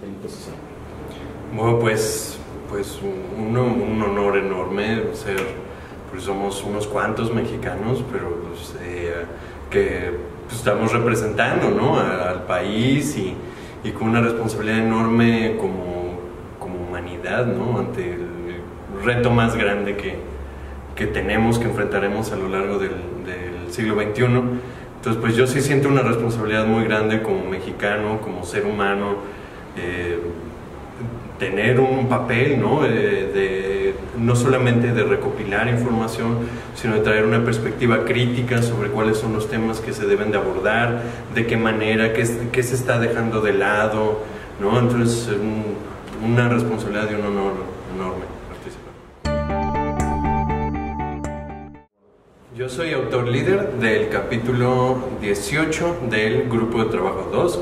del IPCC? Bueno, pues un honor enorme ser, pues somos unos cuantos mexicanos, pero pues, que pues, estamos representando, ¿no?, al país y con una responsabilidad enorme como humanidad, ¿no?, ante el reto más grande que tenemos, que enfrentaremos a lo largo del siglo XXI. Entonces, pues yo sí siento una responsabilidad muy grande como mexicano, como ser humano, tener un papel, ¿no?, no solamente de recopilar información, sino de traer una perspectiva crítica sobre cuáles son los temas que se deben de abordar, de qué manera, qué se está dejando de lado, ¿no? Entonces, una responsabilidad y un honor enorme participar. Yo soy autor líder del capítulo 18 del Grupo de Trabajo 2,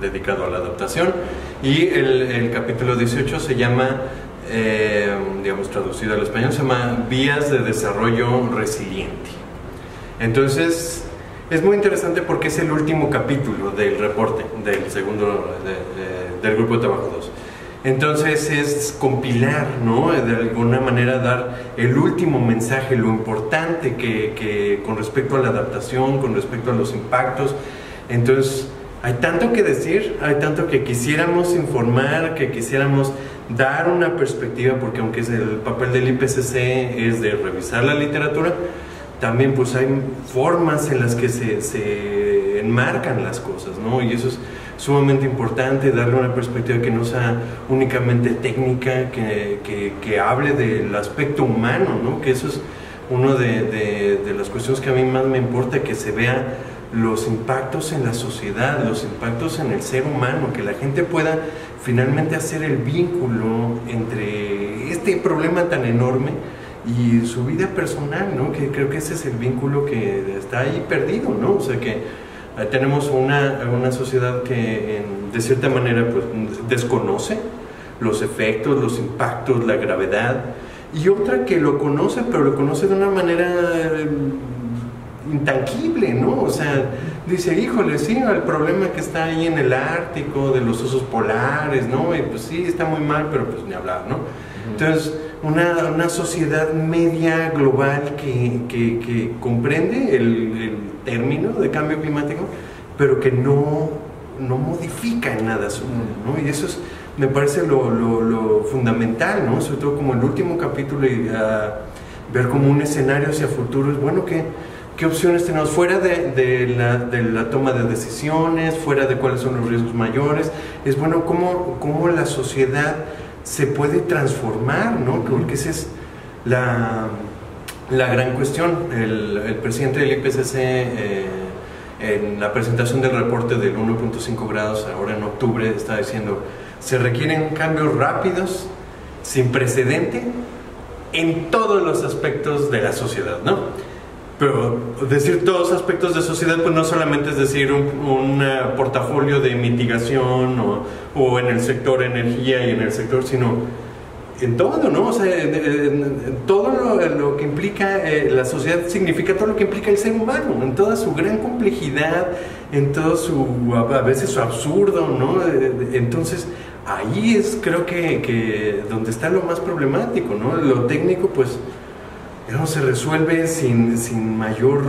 dedicado a la adaptación, y el capítulo 18 se llama, digamos traducido al español, se llama Vías de Desarrollo Resiliente. Entonces, es muy interesante porque es el último capítulo del reporte del segundo, del Grupo de Trabajo 2. Entonces es compilar, ¿no?, de alguna manera dar el último mensaje, lo importante que con respecto a la adaptación, con respecto a los impactos. Entonces hay tanto que decir, hay tanto que quisiéramos informar, que quisiéramos dar una perspectiva, porque aunque el papel del IPCC es de revisar la literatura, también pues hay formas en las que se enmarcan las cosas, ¿no? Y eso es sumamente importante, darle una perspectiva que no sea únicamente técnica, que hable del aspecto humano, ¿no? Que eso es una de las cuestiones que a mí más me importa, que se vea los impactos en la sociedad, los impactos en el ser humano, que la gente pueda finalmente hacer el vínculo entre este problema tan enorme y su vida personal, ¿no? Que creo que ese es el vínculo que está ahí perdido, ¿no? O sea que tenemos una sociedad que de cierta manera pues, desconoce los efectos, los impactos, la gravedad, y otra que lo conoce, pero lo conoce de una manera intangible, ¿no? O sea, dice, híjole, sí, el problema que está ahí en el Ártico, de los osos polares, ¿no? Y pues sí, está muy mal, pero pues ni hablar, ¿no? Entonces, una sociedad media global que comprende el término de cambio climático, pero que no modifica en nada su mundo, ¿no? Y eso es, me parece lo fundamental, ¿no? Sobre todo como el último capítulo, y ver como un escenario hacia futuro, es bueno, ¿qué opciones tenemos? Fuera de la toma de decisiones, fuera de cuáles son los riesgos mayores, es bueno cómo la sociedad se puede transformar, ¿no? Porque esa es la gran cuestión. El presidente del IPCC, en la presentación del reporte del 1.5 grados, ahora en octubre, está diciendo, se requieren cambios rápidos, sin precedente, en todos los aspectos de la sociedad, ¿no? Pero decir todos los aspectos de sociedad, pues no solamente es decir un portafolio de mitigación o en el sector energía y en el sector, sino en todo, ¿no? O sea, en todo lo que implica la sociedad, significa todo lo que implica el ser humano, en toda su gran complejidad, en todo a veces su absurdo, ¿no? Entonces, ahí es, creo que donde está lo más problemático, ¿no? Lo técnico, pues, no se resuelve sin mayor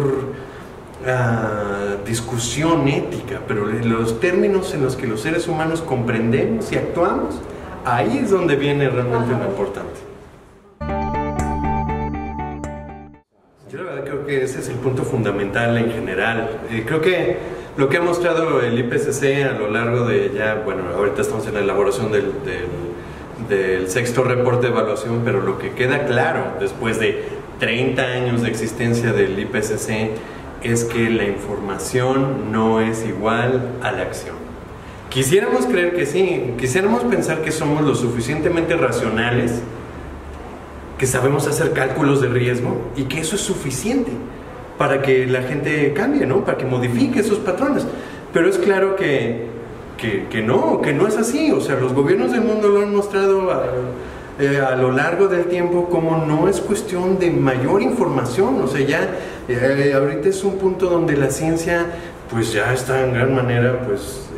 discusión ética, pero los términos en los que los seres humanos comprendemos y actuamos, ahí es donde viene realmente lo importante. Yo la verdad creo que ese es el punto fundamental en general. Creo que lo que ha mostrado el IPCC a lo largo de bueno, ahorita estamos en la elaboración del sexto reporte de evaluación, pero lo que queda claro después de 30 años de existencia del IPCC es que la información no es igual a la acción. Quisiéramos creer que sí, quisiéramos pensar que somos lo suficientemente racionales, que sabemos hacer cálculos de riesgo y que eso es suficiente para que la gente cambie, ¿no? Para que modifique esos patrones. Pero es claro que no es así. O sea, los gobiernos del mundo lo han mostrado a lo largo del tiempo como no es cuestión de mayor información. O sea, ya ahorita es un punto donde la ciencia pues ya está en gran manera pues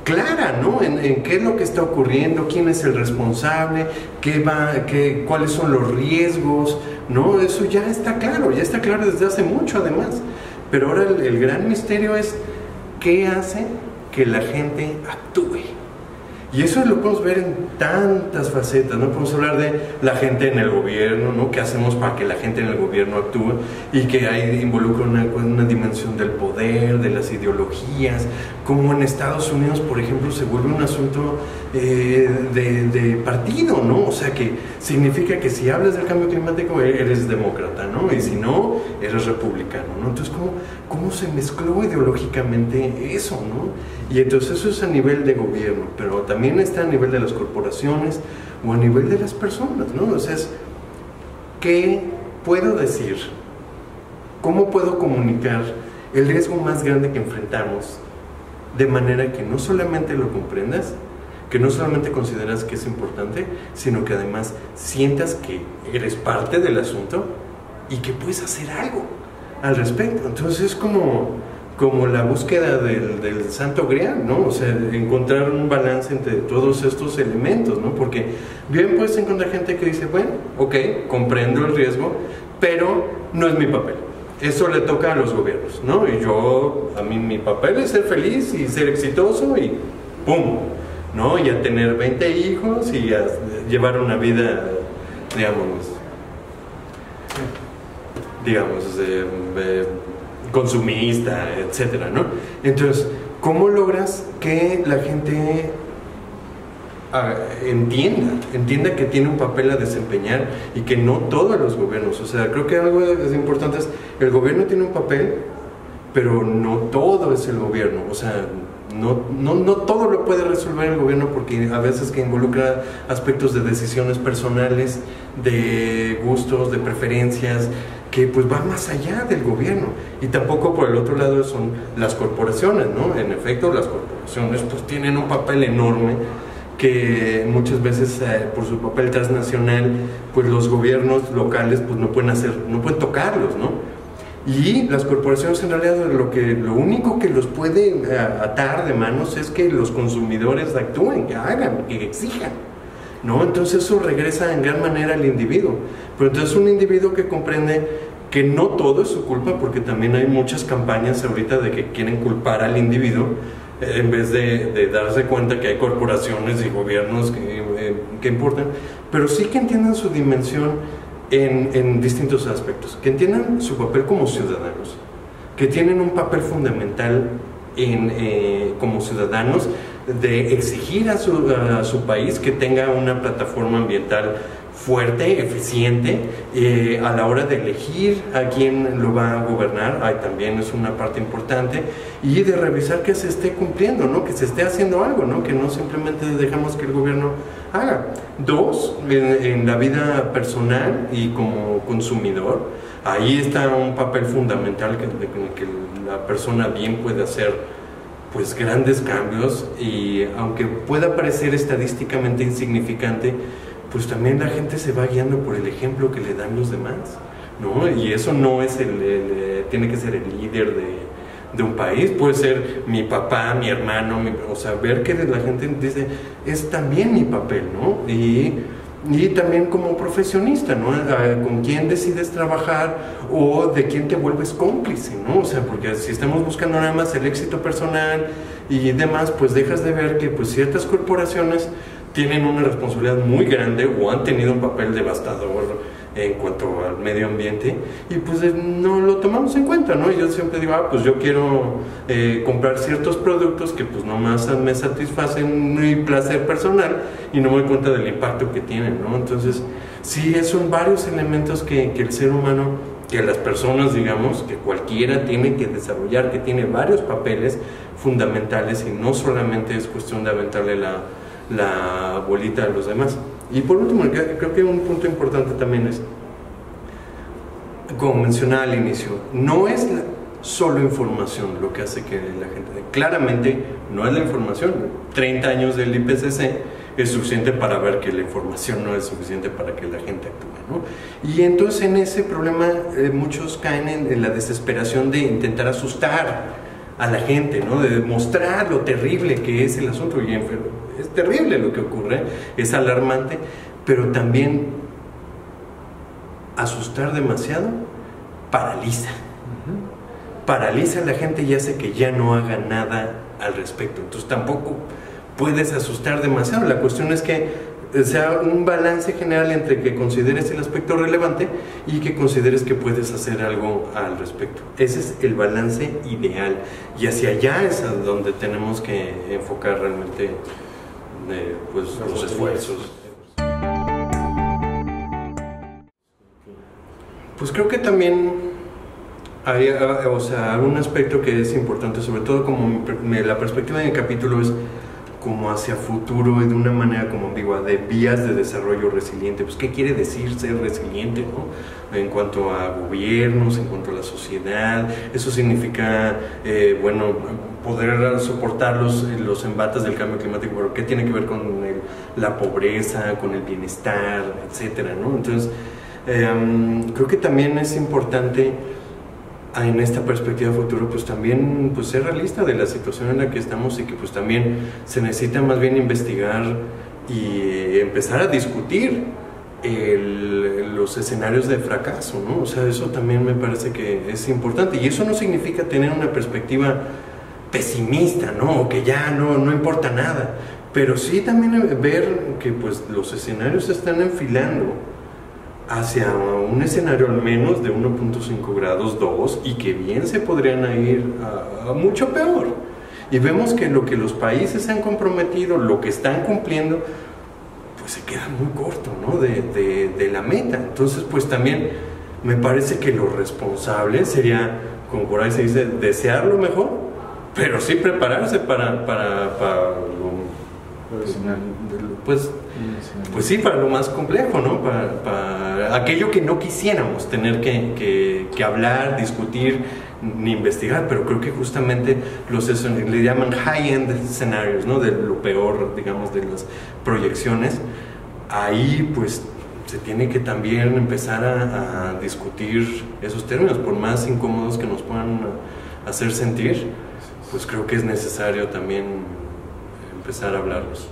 clara, ¿no? En qué es lo que está ocurriendo, quién es el responsable, cuáles son los riesgos, ¿no? Eso ya está claro desde hace mucho además. Pero ahora el gran misterio es qué hace que la gente actúe. Y eso lo podemos ver en tantas facetas, ¿no? Podemos hablar de la gente en el gobierno, ¿no? ¿Qué hacemos para que la gente en el gobierno actúe? Y que ahí involucra una dimensión del poder, de las ideologías, como en Estados Unidos, por ejemplo, se vuelve un asunto de partido, ¿no? O sea, que significa que si hablas del cambio climático eres demócrata, ¿no? Y si no, eres republicano, ¿no? Entonces, ¿cómo se mezcló ideológicamente eso, ¿no? Y entonces eso es a nivel de gobierno, pero también está a nivel de las corporaciones o a nivel de las personas, ¿no? O sea, ¿qué puedo decir? ¿Cómo puedo comunicar el riesgo más grande que enfrentamos de manera que no solamente lo comprendas, que no solamente consideras que es importante, sino que además sientas que eres parte del asunto y que puedes hacer algo al respecto? Entonces es como la búsqueda del santo grial, ¿no? O sea, encontrar un balance entre todos estos elementos, ¿no? Porque bien puedes encontrar gente que dice, bueno, ok, comprendo el riesgo, pero no es mi papel. Eso le toca a los gobiernos, ¿no? Y a mí mi papel es ser feliz y ser exitoso y ¡pum! ¿No? Y a tener 20 hijos y a llevar una vida, digamos, consumista, etcétera, ¿no? Entonces, ¿cómo logras que la gente entienda que tiene un papel a desempeñar y que no todos los gobiernos? O sea, creo que algo importante es, el gobierno tiene un papel, pero no todo es el gobierno. O sea, no todo lo puede resolver el gobierno, porque a veces que involucra aspectos de decisiones personales, de gustos, de preferencias, que pues va más allá del gobierno. Y tampoco por el otro lado son las corporaciones, ¿no? En efecto, las corporaciones pues tienen un papel enorme que muchas veces por su papel transnacional pues los gobiernos locales pues no pueden tocarlos, ¿no? Y las corporaciones en realidad lo único que los puede atar de manos es que los consumidores actúen, que hagan, que exijan, ¿no? Entonces eso regresa en gran manera al individuo. Pero entonces un individuo que comprende que no todo es su culpa, porque también hay muchas campañas ahorita de que quieren culpar al individuo en vez de darse cuenta que hay corporaciones y gobiernos que importan, pero sí que entiendan su dimensión en distintos aspectos, que entiendan su papel como ciudadanos, que tienen un papel fundamental como ciudadanos de exigir a su país que tenga una plataforma ambiental fuerte, eficiente, a la hora de elegir a quién lo va a gobernar. También es una parte importante, y de revisar que se esté cumpliendo, ¿no? Que se esté haciendo algo, ¿no? Que no simplemente dejamos que el gobierno haga. Dos, en la vida personal y como consumidor, ahí está un papel fundamental que la persona bien puede hacer pues grandes cambios, y aunque pueda parecer estadísticamente insignificante, pues también la gente se va guiando por el ejemplo que le dan los demás, ¿no? Y eso no es tiene que ser el líder de un país, puede ser mi papá, mi hermano, o sea, ver que la gente dice, es también mi papel, ¿no? Y también como profesionista, ¿no? Con quién decides trabajar o de quién te vuelves cómplice, ¿no? O sea, porque si estamos buscando nada más el éxito personal y demás, pues dejas de ver que pues ciertas corporaciones tienen una responsabilidad muy grande o han tenido un papel devastador en cuanto al medio ambiente, y pues no lo tomamos en cuenta, ¿no? Yo siempre digo, pues yo quiero comprar ciertos productos que pues nomás me satisfacen mi placer personal y no me doy cuenta del impacto que tienen, ¿no? Entonces, sí, son varios elementos que el ser humano, que las personas, digamos, que cualquiera tiene que desarrollar, que tiene varios papeles fundamentales, y no solamente es cuestión de aventarle la bolita a los demás. Y por último, creo que un punto importante también es, como mencionaba al inicio, no es solo información lo que hace que la gente... Claramente no es la información. 30 años del IPCC es suficiente para ver que la información no es suficiente para que la gente actúe, ¿no? Y entonces en ese problema muchos caen en la desesperación de intentar asustar a la gente, ¿no? De mostrar lo terrible que es el asunto. Y es terrible lo que ocurre, es alarmante, pero también asustar demasiado paraliza. Paraliza a la gente y hace que ya no haga nada al respecto. Entonces tampoco puedes asustar demasiado. La cuestión es que sea un balance general entre que consideres el aspecto relevante y que consideres que puedes hacer algo al respecto. Ese es el balance ideal y hacia allá es a donde tenemos que enfocar realmente pues, los esfuerzos. Pues creo que también hay, o sea, un aspecto que es importante, sobre todo como la perspectiva del capítulo es como hacia futuro y de una manera como ambigua, de vías de desarrollo resiliente. Pues, ¿qué quiere decir ser resiliente, ¿no? En cuanto a gobiernos, en cuanto a la sociedad. Eso significa, bueno, poder soportar los embates del cambio climático, pero ¿qué tiene que ver con la pobreza, con el bienestar, etcétera, ¿no? Entonces, creo que también es importante en esta perspectiva futuro, pues también pues, ser realista de la situación en la que estamos y que pues también se necesita más bien investigar y empezar a discutir los escenarios de fracaso, ¿no? O sea, eso también me parece que es importante y eso no significa tener una perspectiva pesimista, ¿no? O que ya no importa nada, pero sí también ver que pues los escenarios se están enfilando hacia un escenario al menos de 1.5 grados, 2, y que bien se podrían ir a mucho peor. Y vemos que lo que los países han comprometido, lo que están cumpliendo, pues se queda muy corto, ¿no? de la meta. Entonces, pues también me parece que lo responsable sería, como por ahí se dice, desear lo mejor, pero sí prepararse para pues sí, para lo más complejo, ¿no? Para aquello que no quisiéramos tener que hablar, discutir ni investigar, pero creo que justamente le llaman high-end scenarios, ¿no? De lo peor, digamos, de las proyecciones. Ahí pues se tiene que también empezar a discutir esos términos, por más incómodos que nos puedan hacer sentir, pues creo que es necesario también empezar a hablarlos.